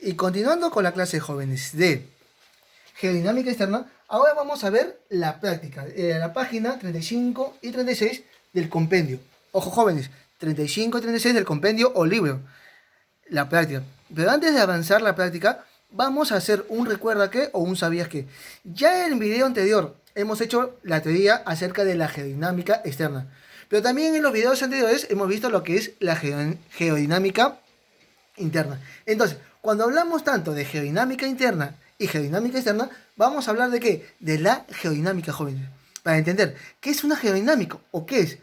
Y continuando con la clase jóvenes de geodinámica externa, ahora vamos a ver la práctica, la página 35 y 36 del compendio. Ojo jóvenes, 35 y 36 del compendio o libro, la práctica. Pero antes de avanzar la práctica, vamos a hacer un recuerda qué o un sabías qué. Ya en el video anterior hemos hecho la teoría acerca de la geodinámica externa. Pero también en los videos anteriores hemos visto lo que es la geodinámica interna. Entonces, cuando hablamos tanto de geodinámica interna y geodinámica externa, vamos a hablar de qué? De la geodinámica, jóvenes. Para entender, ¿qué es una geodinámica o qué es?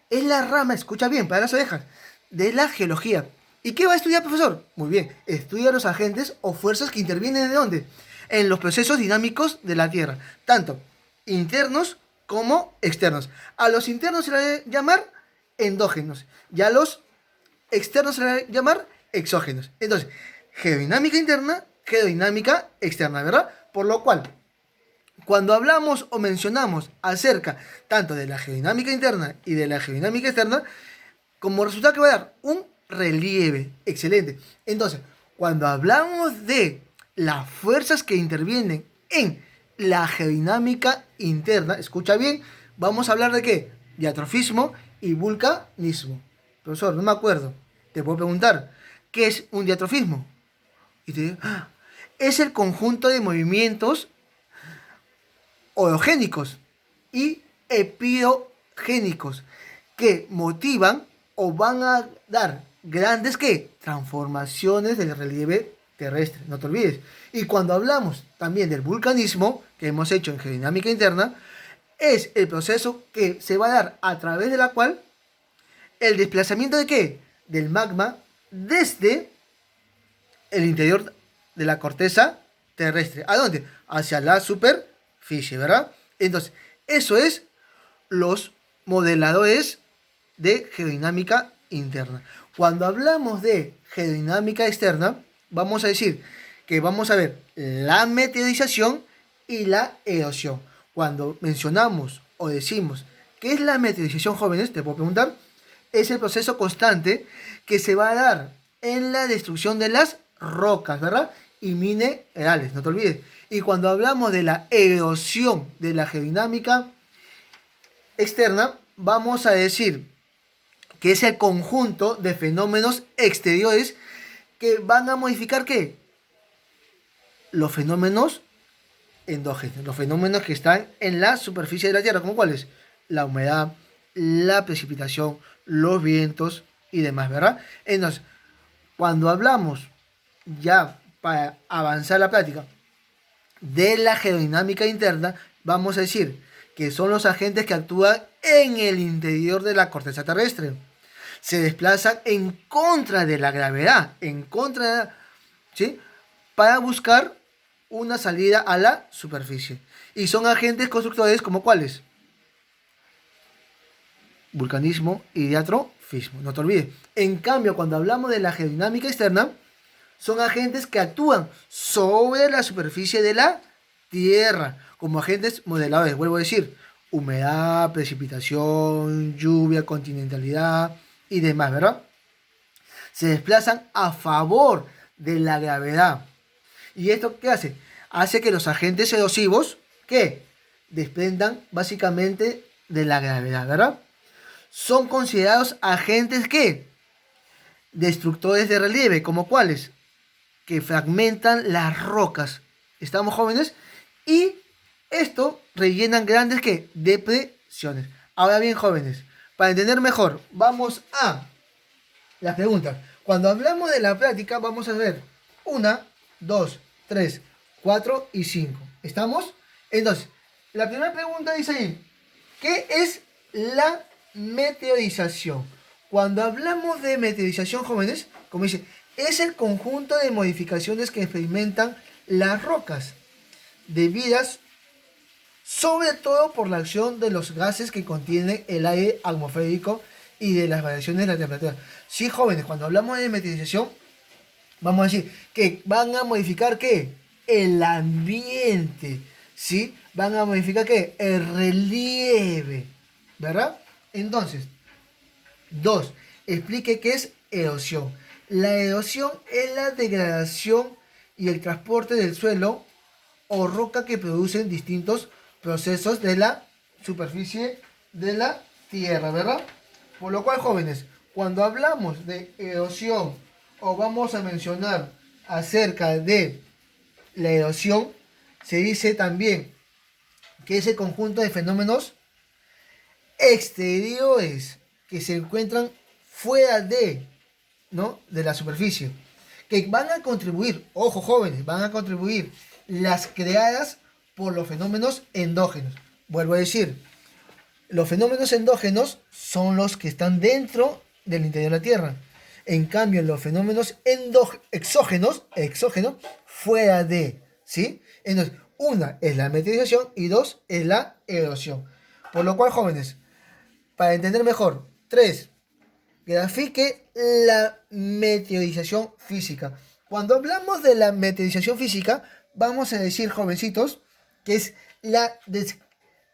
Es la rama, escucha bien, para las orejas, de la geología. ¿Y qué va a estudiar, profesor? Muy bien, estudia los agentes o fuerzas que intervienen ¿de dónde? En los procesos dinámicos de la Tierra, tanto internos como externos. A los internos se les va a llamar endógenos y a los externos se les va a llamar exógenos. Entonces, geodinámica interna, geodinámica externa, ¿verdad? Por lo cual, cuando hablamos o mencionamos acerca tanto de la geodinámica interna y de la geodinámica externa, como resultado que va a dar un relieve. Excelente. Entonces, cuando hablamos de las fuerzas que intervienen en la geodinámica interna, escucha bien, vamos a hablar de qué? Diatrofismo y vulcanismo. Profesor, no me acuerdo. Te puedo preguntar, ¿qué es un diatrofismo? Y te digo, "Ah, es el conjunto de movimientos orogénicos y epidogénicos que motivan o van a dar grandes ¿qué? Transformaciones del relieve terrestre, no te olvides. Y cuando hablamos también del vulcanismo que hemos hecho en geodinámica interna, es el proceso que se va a dar a través de la cual el desplazamiento de qué? Del magma desde el interior de la corteza terrestre. ¿A dónde? Hacia la superficie, ¿verdad? Entonces, eso es los modeladores de geodinámica interna. Cuando hablamos de geodinámica externa, vamos a decir que vamos a ver la meteorización y la erosión. Cuando mencionamos o decimos qué es la meteorización, jóvenes, te puedo preguntar, es el proceso constante que se va a dar en la destrucción de las rocas, ¿verdad? Y minerales, no te olvides. Y cuando hablamos de la erosión de la geodinámica externa, vamos a decir que es el conjunto de fenómenos exteriores que van a modificar ¿qué? Los fenómenos endógenos, los fenómenos que están en la superficie de la Tierra, como cuáles, la humedad, la precipitación, los vientos y demás, ¿verdad? Entonces, cuando hablamos ya para avanzar la práctica de la geodinámica interna, vamos a decir que son los agentes que actúan en el interior de la corteza terrestre. Se desplazan en contra de la gravedad, en contra, ¿sí? Para buscar una salida a la superficie. Y son agentes constructores como cuáles? Vulcanismo y diatrofismo, no te olvides. En cambio, cuando hablamos de la geodinámica externa, son agentes que actúan sobre la superficie de la Tierra, como agentes modeladores, vuelvo a decir, humedad, precipitación, lluvia, continentalidad y demás, ¿verdad? Se desplazan a favor de la gravedad. ¿Y esto qué hace? Hace que los agentes erosivos, ¿qué? Desprendan básicamente de la gravedad, ¿verdad? Son considerados agentes, ¿qué? Destructores de relieve, como cuáles? Que fragmentan las rocas. ¿Estamos jóvenes? Y esto rellenan grandes ¿qué? Depresiones. Ahora bien, jóvenes, para entender mejor, vamos a las preguntas. Cuando hablamos de la práctica, vamos a ver una, dos, tres, cuatro y cinco. ¿Estamos? Entonces, la primera pregunta dice ahí, ¿qué es la meteorización? Cuando hablamos de meteorización, jóvenes, como dice, es el conjunto de modificaciones que experimentan las rocas debidas sobre todo por la acción de los gases que contiene el aire atmosférico y de las variaciones de la temperatura. Sí, jóvenes, cuando hablamos de meteorización, vamos a decir que van a modificar ¿qué? El ambiente, ¿sí? Van a modificar ¿qué? El relieve, ¿verdad? Entonces, dos, explique qué es erosión. La erosión es la degradación y el transporte del suelo o roca que producen distintos procesos de la superficie de la tierra, ¿verdad? Por lo cual, jóvenes, cuando hablamos de erosión o vamos a mencionar acerca de la erosión, se dice también que es el conjunto de fenómenos exteriores que se encuentran fuera de, ¿no?, de la superficie, que van a contribuir, ojo jóvenes, van a contribuir las creadas por los fenómenos endógenos. Vuelvo a decir, los fenómenos endógenos son los que están dentro del interior de la Tierra. En cambio, los fenómenos exógenos, fuera de, ¿sí? Entonces, una es la meteorización y dos es la erosión. Por lo cual, jóvenes, para entender mejor, 3. Grafique la meteorización física. Cuando hablamos de la meteorización física, vamos a decir, jovencitos, que es la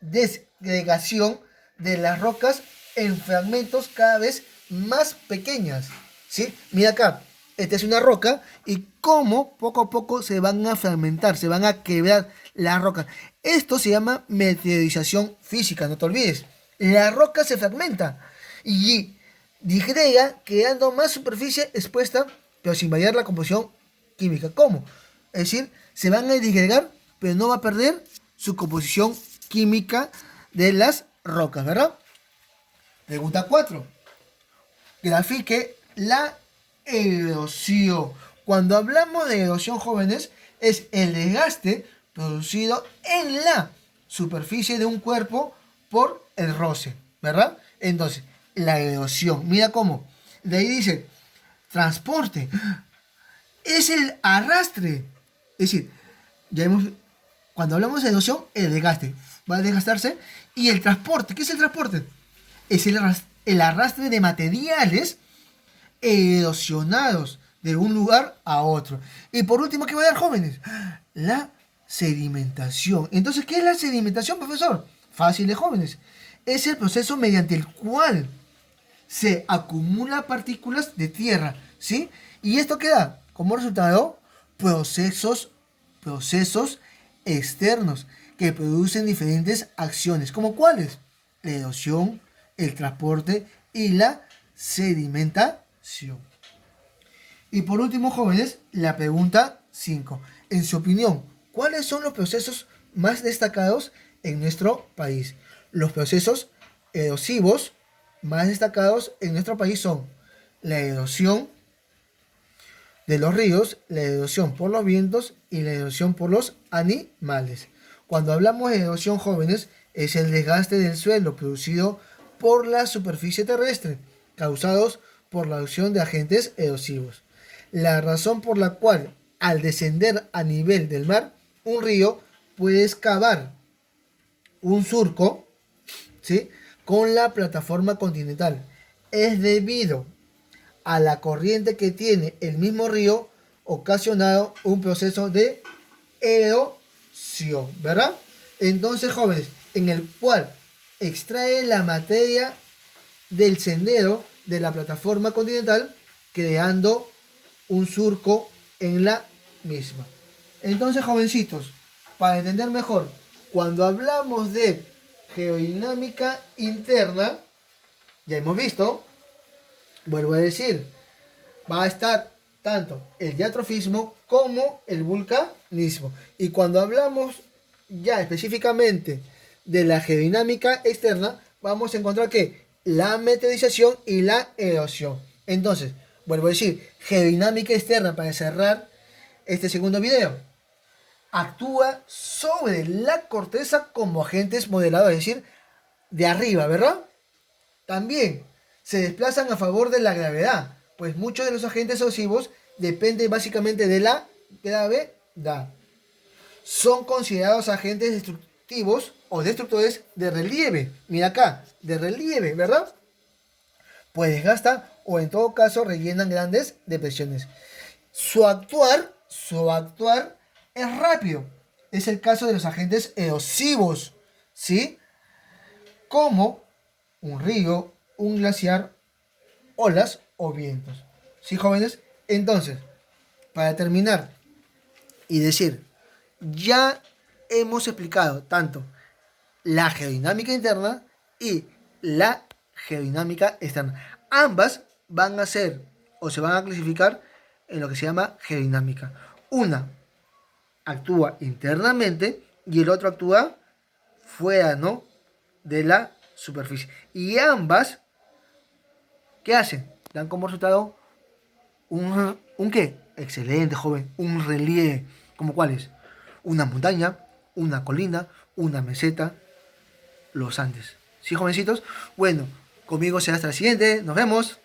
desgregación de las rocas en fragmentos cada vez más pequeñas, ¿sí? Mira acá, esta es una roca y cómo poco a poco se van a fragmentar, se van a quebrar las rocas. Esto se llama meteorización física, no te olvides. La roca se fragmenta y disgrega quedando más superficie expuesta, pero sin variar la composición química. ¿Cómo? Es decir, se van a disgregar, pero no va a perder su composición química de las rocas, ¿verdad? Pregunta 4. Grafique la erosión. Cuando hablamos de erosión, jóvenes, es el desgaste producido en la superficie de un cuerpo por el roce, ¿verdad? Entonces, la erosión, mira cómo. De ahí dice, transporte. Es el arrastre. Es decir, ya hemos, cuando hablamos de erosión, el desgaste va a desgastarse. Y el transporte, ¿qué es el transporte? Es el arrastre de materiales erosionados de un lugar a otro. Y por último, ¿qué va a dar, jóvenes? La sedimentación. Entonces, ¿qué es la sedimentación, profesor? Fácil, de jóvenes. Es el proceso mediante el cual se acumula partículas de tierra, ¿sí? Y esto queda como resultado procesos externos que producen diferentes acciones, como cuáles: la erosión, el transporte y la sedimentación. Y por último, jóvenes, la pregunta 5. En su opinión, ¿cuáles son los procesos más destacados en nuestro país? Los procesos erosivos más destacados en nuestro país son la erosión de los ríos, la erosión por los vientos y la erosión por los animales. Cuando hablamos de erosión, jóvenes, es el desgaste del suelo producido por la superficie terrestre, causados por la acción de agentes erosivos. La razón por la cual, al descender a nivel del mar, un río puede excavar un surco, ¿sí?, con la plataforma continental es debido a la corriente que tiene el mismo río, ocasionado un proceso de erosión, ¿verdad? Entonces, jóvenes, en el cual extrae la materia del sendero de la plataforma continental, creando un surco en la misma. Entonces, jovencitos, para entender mejor, cuando hablamos de geodinámica interna, ya hemos visto, vuelvo a decir, va a estar tanto el diatrofismo como el vulcanismo. Y cuando hablamos ya específicamente de la geodinámica externa, vamos a encontrar que la meteorización y la erosión. Entonces, vuelvo a decir, geodinámica externa, para cerrar este segundo video, actúa sobre la corteza como agentes modelados, es decir, de arriba, ¿verdad? También se desplazan a favor de la gravedad, pues muchos de los agentes erosivos dependen básicamente de la gravedad. Son considerados agentes destructivos o destructores de relieve. Mira acá, de relieve, ¿verdad? Pues desgastan o en todo caso rellenan grandes depresiones. Su actuar es rápido. Es el caso de los agentes erosivos, ¿sí? Como un río, un glaciar, olas o vientos. ¿Sí, jóvenes? Entonces, para terminar, Y decir, ya hemos explicado tanto la geodinámica interna y la geodinámica externa. Ambas van a ser o se van a clasificar en lo que se llama geodinámica. Una actúa internamente y el otro actúa fuera, ¿no? De la superficie. Y ambas, ¿qué hacen? Dan como resultado un ¿qué? Excelente, joven. Un relieve. ¿Como cuáles? Una montaña, una colina, una meseta, los Andes. ¿Sí, jovencitos? Bueno, conmigo será hasta la siguiente. Nos vemos.